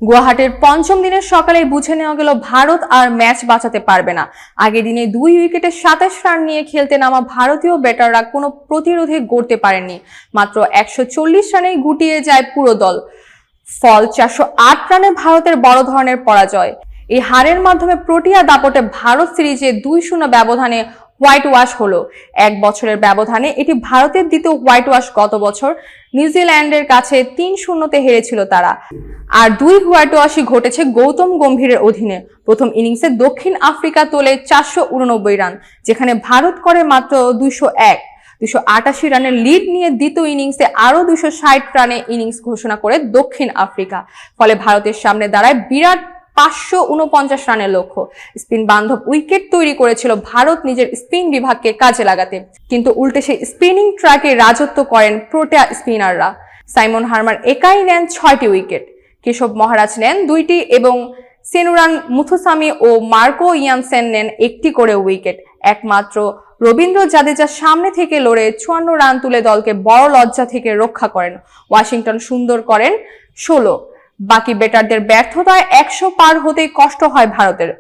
গুয়াহাটির পঞ্চম দিনের সকালেই বুঝে নেওয়া গেল ভারত আর ম্যাচ বাঁচাতে পারবে না। আগের দিনে 2 উইকেটে 27 রান নিয়ে খেলতে নামা ভারতীয় ব্যাটাররা কোনো প্রতিরোধে গড়তে পারেননি। মাত্র 140 রানেই গুটিয়ে যায় পুরো দল। ফল 408 রানে ভারতের বড় ধরনের পরাজয়। এই হারের মাধ্যমে প্রোটিয়া দাপটে ভারত সিরিজে 2-0 ব্যবধানে হোয়াইট ওয়াশ হলো। 1 বছরের ব্যবধানে এটি ভারতের দ্বিতীয় হোয়াইট ওয়াশ। গত বছর নিউজিল্যান্ডের কাছে 3-0 হেরেছিল তারা। আর 2 হোয়াইট ওয়াশই ঘটেছে গৌতম গম্ভীরের অধীনে। প্রথম ইনিংসে দক্ষিণ আফ্রিকা তোলে 489 রান, যেখানে ভারত করে মাত্র 201। 288 রানের লিড নিয়ে দ্বিতীয় ইনিংসে আরো 260 রানে ইনিংস ঘোষণা করে দক্ষিণ আফ্রিকা। ফলে ভারতের সামনে দাঁড়ায় বিরাট 549 রানের লক্ষ্য। স্পিন বান্ধব উইকেট তৈরি করেছিল ভারত নিজের স্পিন বিভাগকে কাজে লাগাতে, কিন্তু উল্টে সেই স্পিনিং ট্র্যাকে রাজত্ব করেন প্রোটিয়া স্পিনাররা। সাইমন হার্মার একাই নেন 6টি উইকেট, কেশব মহারাজ নেন 2টি এবং সেনুরান মুথুসামি ও মার্কো ইয়ানসেন নেন 1টি করে উইকেট। একমাত্র রবীন্দ্র জাদেজা সামনে থেকে লড়ে 54 রান তুলে দলকে বড় লজ্জা থেকে রক্ষা করেন। ওয়াশিংটন সুন্দর করেন 16। বাকি ব্যাটারদের ব্যর্থতায় 100 পার হতেই কষ্ট হয় ভারতের।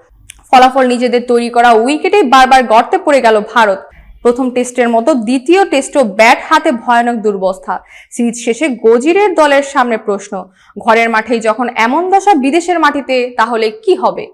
ফলাফল নিজেদের তৈরি করা উইকেটেই বারবার গর্তে পড়ে গেল ভারত। প্রথম টেস্টের মতো দ্বিতীয় টেস্টও ব্যাট হাতে ভয়ানক দুর্বস্থা। সিরিজ শেষে গজিরের দলের সামনে প্রশ্ন, ঘরের মাঠেই যখন এমন দশা বিদেশের মাটিতে, তাহলে কি হবে?